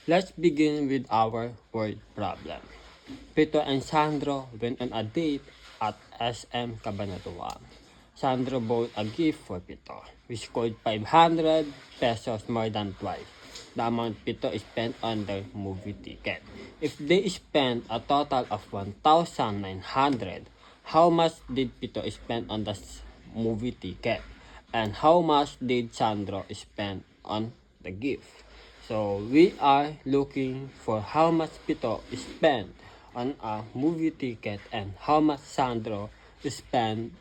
Let's begin with our word problem. Pito and Sandro went on a date at SM Cabanatuan. Sandro bought a gift for Pito, which cost 500 pesos more than twice the amount Pito spent on their movie ticket. If they spent a total of 1,900, how much did Pito spend on the movie ticket? And how much did Sandro spend on the gift? So we are looking for how much Pito spent on a movie ticket and how much Sandro spent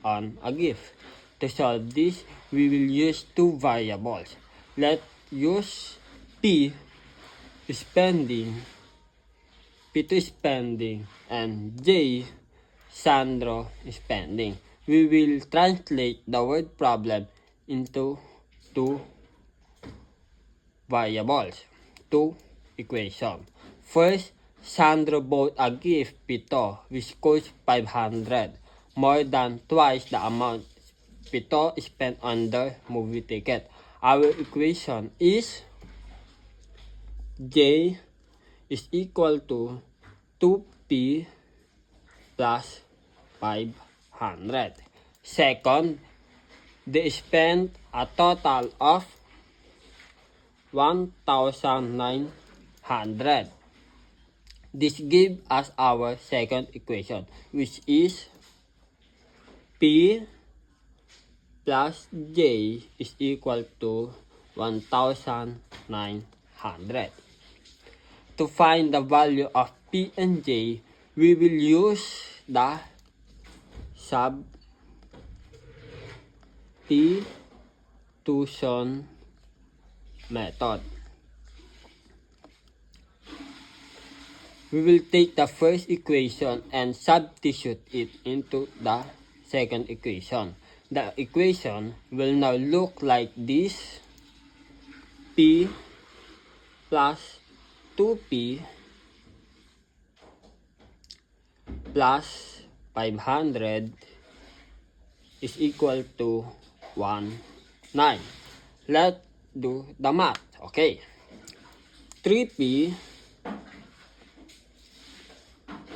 on a gift. To solve this, we will use two variables. Let's use P spending, Pito spending, and J Sandro spending. We will translate the word problem into two variables, two equations. First, Sandro bought a gift Pito which cost 500, more than twice the amount Pito spent on the movie ticket. Our equation is J is equal to 2P plus 500. Second, they spent a total of 1,900. This gives us our second equation, which is P plus J is equal to 1,900. To find the value of P and J, we will use the substitution method. We will take the first equation and substitute it into the second equation. The equation will now look like this. P plus 2P plus 500 is equal to 19. Let's do the math. Okay. 3P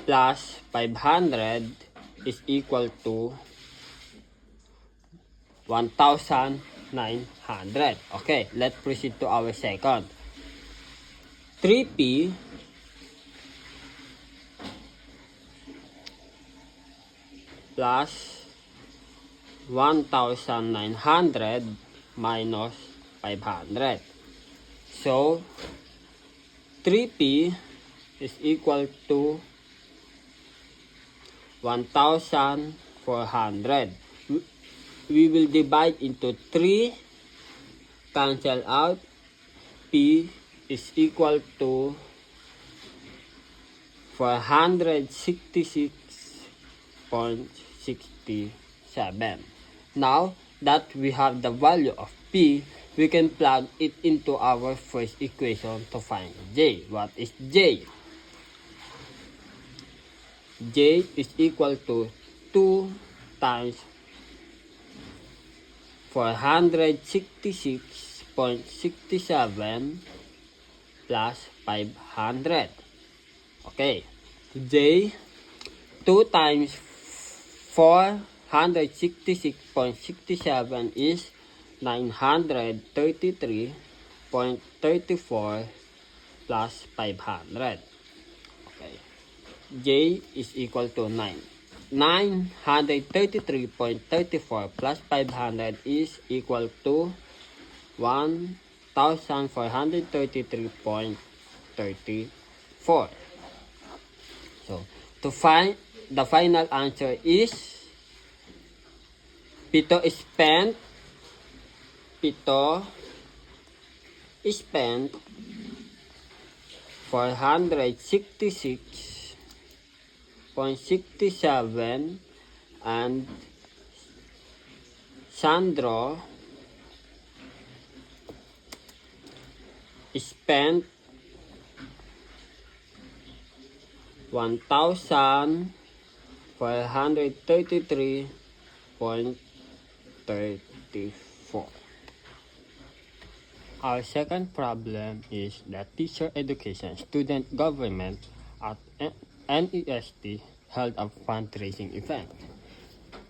plus 500 is equal to 1,900. Okay, let's proceed to our second. 3P plus 1,900 minus 500. So, 3P is equal to 1,400. We will divide into 3, cancel out. P is equal to 466.67. Now that we have the value of P, we can plug it into our first equation to find J. What is J? J is equal to 2 times 466.67 plus 500. Okay. J, 2 times 466.67 is 933.34 plus 500. Okay. J is equal to 9. 933.34 plus 500 is equal to 1,433.34. So, to find the final answer is Pito spent 466.67 and Sandro spent 1,433.34. Our second problem is the teacher education student government at NEST held a fundraising event.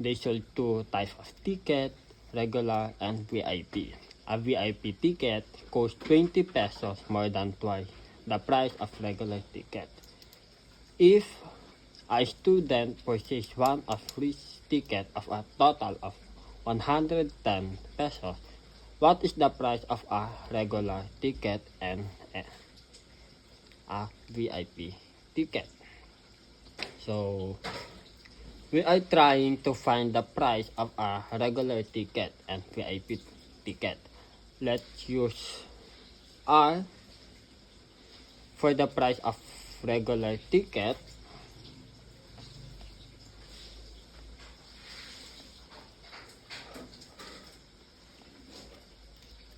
They sold two types of ticket, regular and VIP. A VIP ticket costs 20 pesos, more than twice the price of regular ticket. If a student purchased one of free ticket of a total of 110 pesos, what is the price of a regular ticket and a VIP ticket? So, we are trying to find the price of a regular ticket and VIP ticket. Let's use R for the price of regular ticket.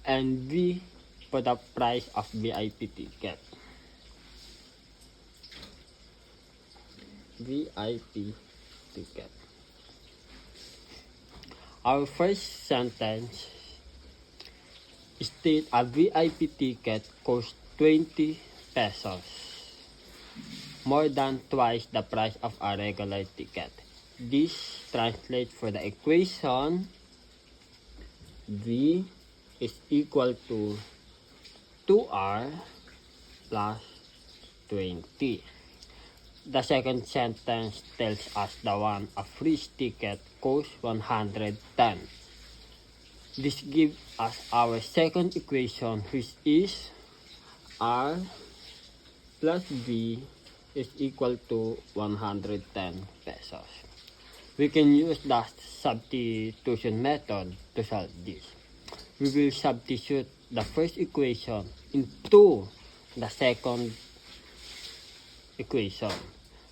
And V for the price of VIP ticket. VIP ticket. Our first sentence state a VIP ticket costs 20 pesos, more than twice the price of a regular ticket. This translates for the equation V is equal to 2R plus 20. The second sentence tells us the one a free ticket costs 110. This gives us our second equation, which is R plus V is equal to 110 pesos. We can use the substitution method to solve this. We will substitute the first equation into the second equation.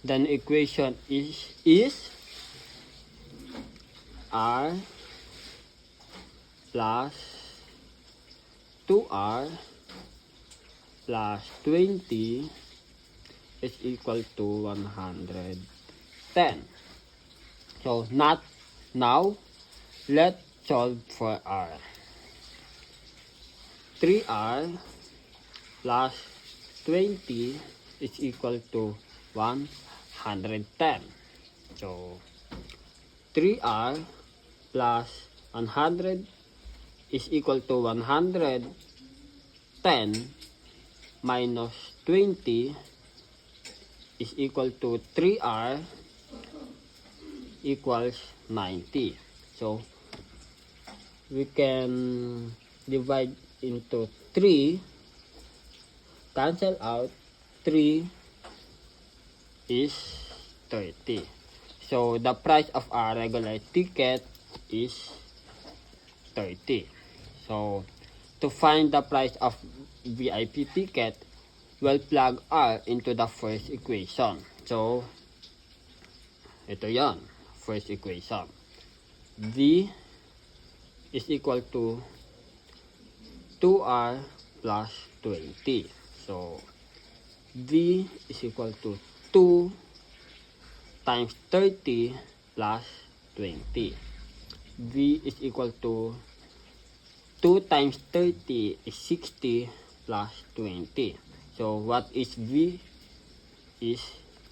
Then equation is R plus 2R plus 20 is equal to 110. So now let's solve for R. 3R plus 20 is equal to 110. So 3R plus 100 is equal to 110 minus 20 is equal to 3R equals 90. So we can divide into 3, cancel out, 3 is 30. So the price of a regular ticket is 30. So to find the price of VIP ticket, we'll plug R into the first equation. So ito yon, first equation. V is equal to 2R plus 20. So V is equal to 2 times 30 plus 20. V is equal to 2 times 30 is 60 plus 20. So what is V? Is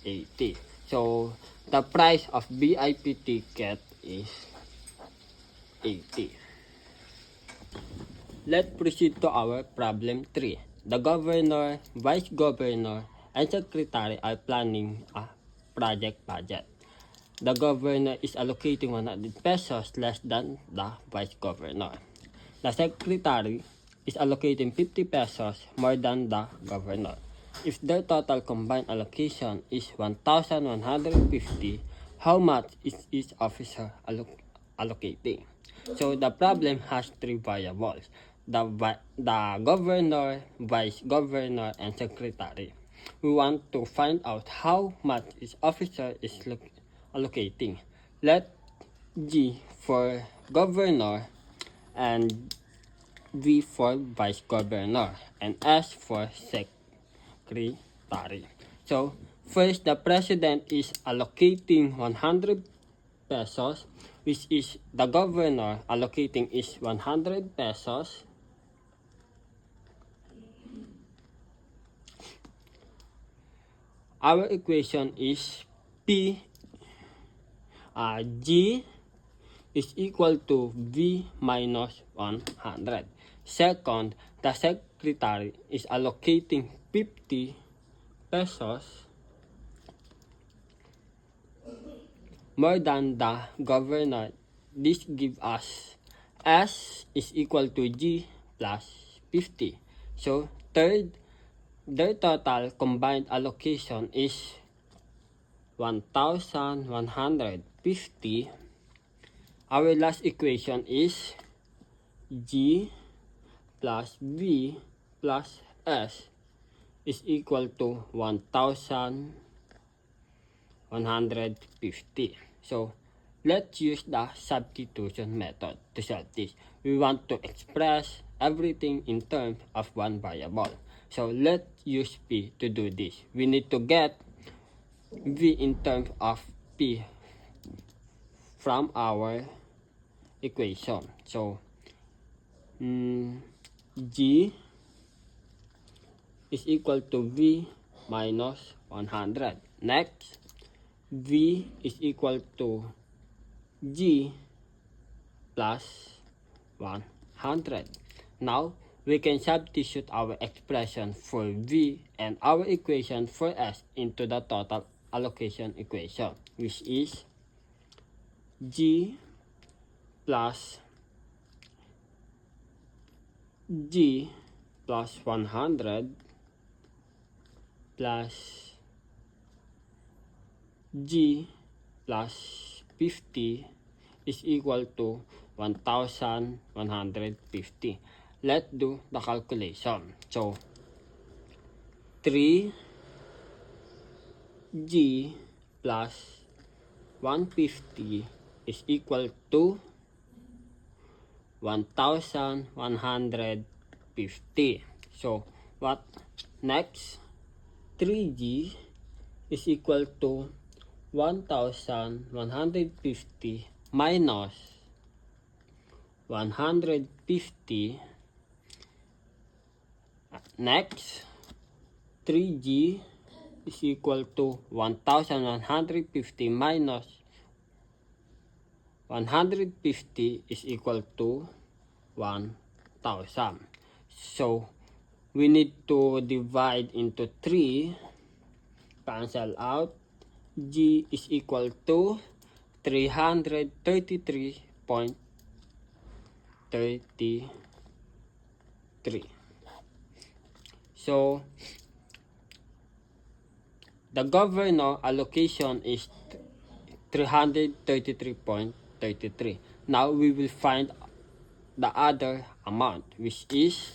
80. So the price of VIP ticket is 80. Let's proceed to our problem 3. The governor, vice governor, and secretary are planning a project budget. The governor is allocating 100 pesos less than the vice governor. The secretary is allocating 50 pesos more than the governor. If their total combined allocation is 1,150, how much is each officer allocating? So the problem has three variables: the governor, vice governor, and secretary. We want to find out how much each officer is allocating. Let G for governor and V for vice governor and S for secretary. So first, the president is allocating 100 pesos, which is the governor allocating is 100 pesos. Our equation is G is equal to V minus 100. Second, the secretary is allocating 50 pesos more than the governor. This gives us S is equal to G plus 50. So, third, their total combined allocation is 1,150. Our last equation is G plus V plus S is equal to 1,150. So, let's use the substitution method to solve this. We want to express everything in terms of one variable. So, let's use P to do this. We need to get V in terms of P from our equation. So, G is equal to V minus 100. Next, V is equal to G plus 100. Now, we can substitute our expression for V and our equation for S into the total allocation equation, which is G plus 100 plus G plus 50 is equal to 1,150. Let's do the calculation. So, 3G plus 150 is equal to 1,150. So, what next? 3G is equal to 1,150 minus 150. Next, 3G is equal to 1,150 minus 150 is equal to 1,000. So, we need to divide into 3, cancel out. G is equal to 333.33. So, the governor allocation is 333.33. Now, we will find the other amount, which is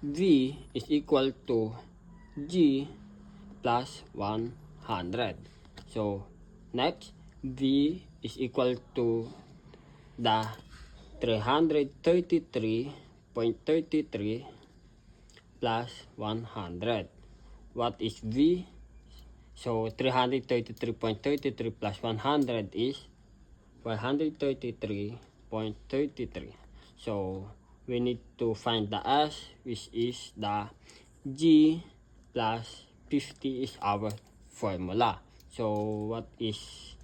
V is equal to G plus 100. So, next, V is equal to the 333.33 plus 100. What is V? So, 333.33 plus 100 is 433.33. So, we need to find the S, which is the G plus 50 is our formula. So, what is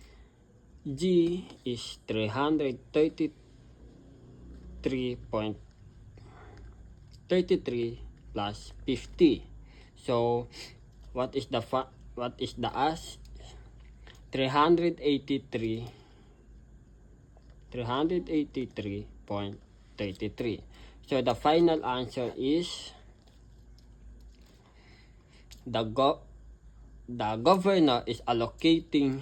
G is 333.33 plus 50. So, what is the S? 383.33. So, the final answer is the governor is allocating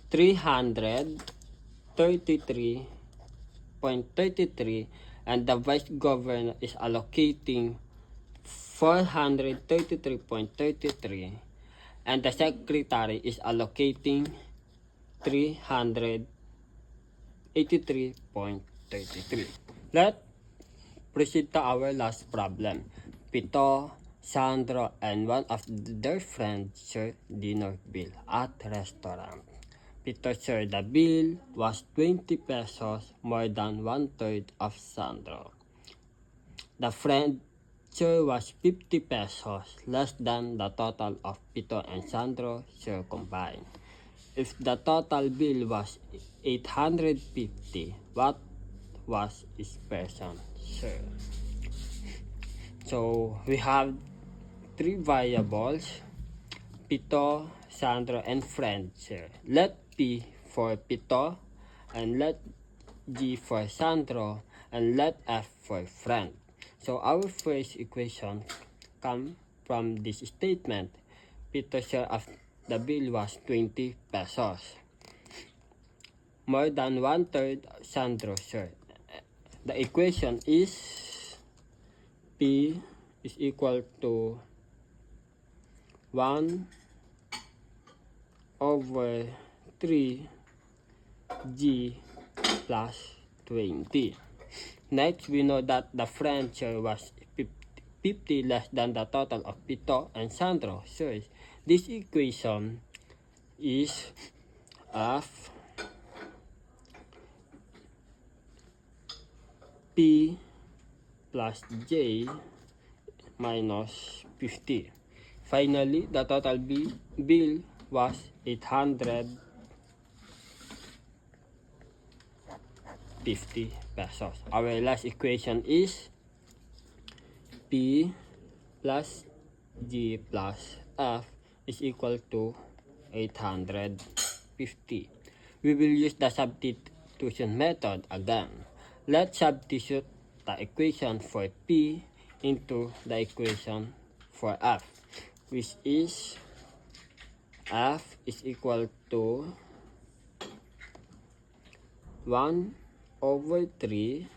333.33 and the vice governor is allocating 433.33 and the secretary is allocating 383.33. Let's proceed to our last problem. Pito, Sandro, and one of their friends shared dinner bill at restaurant. Pito shared the bill was 20 pesos more than 1/3 of Sandro. The friend share was 50 pesos, less than the total of Pito and Sandro share combined. If the total bill was 850, what was each person share? So we have three variables, Pito, Sandro, and friend share. Let P for Pito, and let G for Sandro, and let F for friend. So our first equation comes from this statement. Pito's share of the bill was 20 pesos. More than 1/3 Sandro's share. The equation is P is equal to 1/3 G plus 20. Next, we know that the friend share was 50 less than the total of Pito and Sandro shares. This equation is F P plus J minus 50. Finally, the total bill was 850 pesos. Our last equation is P plus G plus F is equal to 850. We will use the substitution method again. Let's substitute the equation for P into the equation for F, which is F is equal to 1/3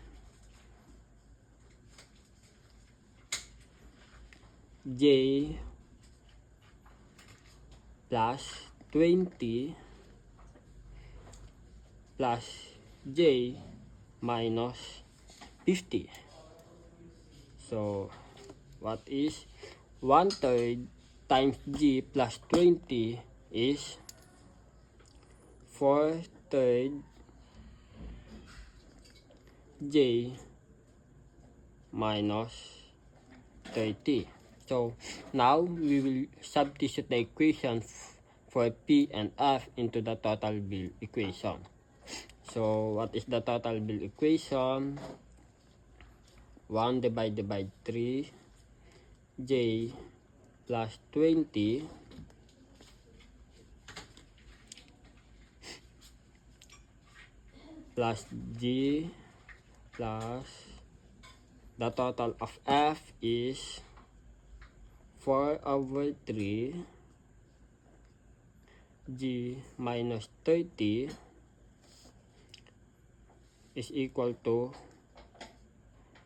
J plus 20 plus J minus 50. So what is 1/3 times G plus 20 is 4/3 J minus 30. So now we will substitute the equation for P and F into the total bill equation. So what is the total bill equation? 1 divided by 3 J plus 20 plus G plus the total of F is 4/3 G minus 30 is equal to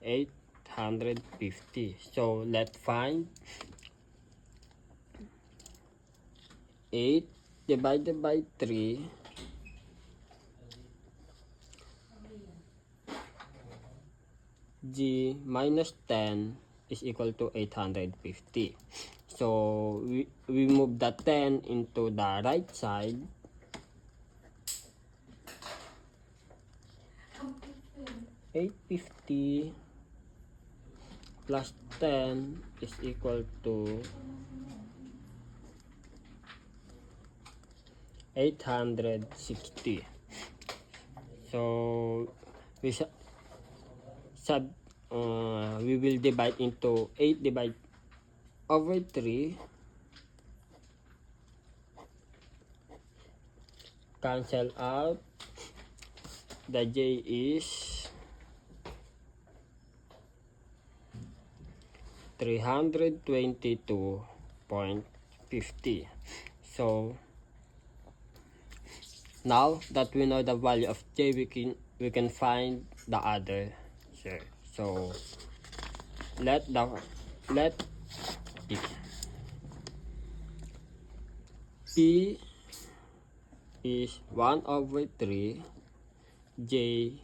850. So let's find 8 divided by 3 G minus 10 is equal to 850. So we move the 10 into the right side. $850 plus 10 is equal to 860. So we will divide into 8 divided over 3, cancel out, the J is 322.50. So now that we know the value of J, we can find the other share. So let P is 1/3 J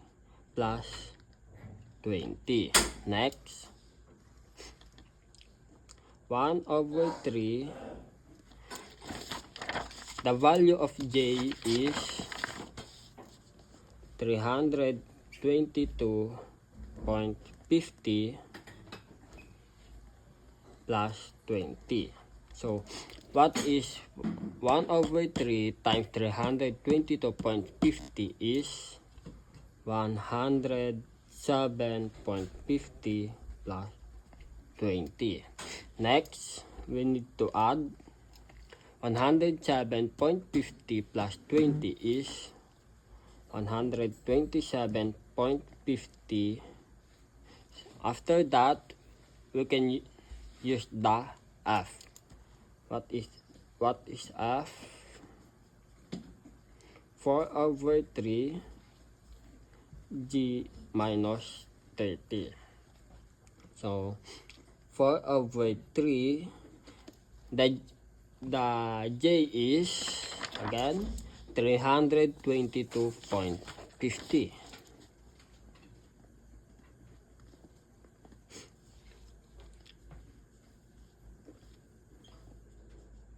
plus 20. Next, 1/3, the value of J is 322.50 plus 20. So, what is 1 over 3 times 322.50 is 107.50 plus 20. Next, we need to add 107.50 plus 20 is 127.50. After that, we can use the F. What is F? 4 over 3 G minus 30. So 4 over 3, the J is again 322.50.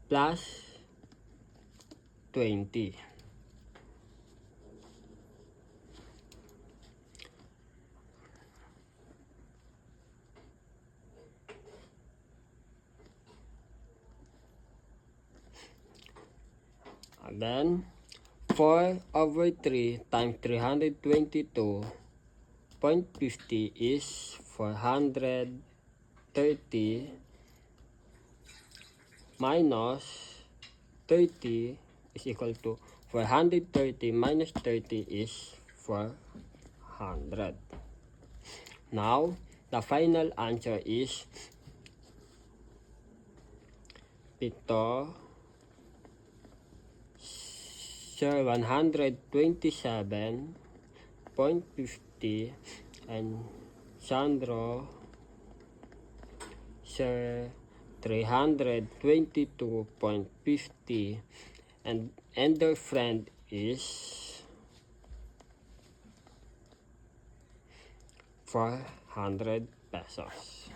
Plus 20. Again, 4 over 3 times 322.50 is 430 minus 30 is equal to 430 minus 30 is 400. Now, the final answer is 127.50 and Sandro 322.50 and their friend is 400 pesos.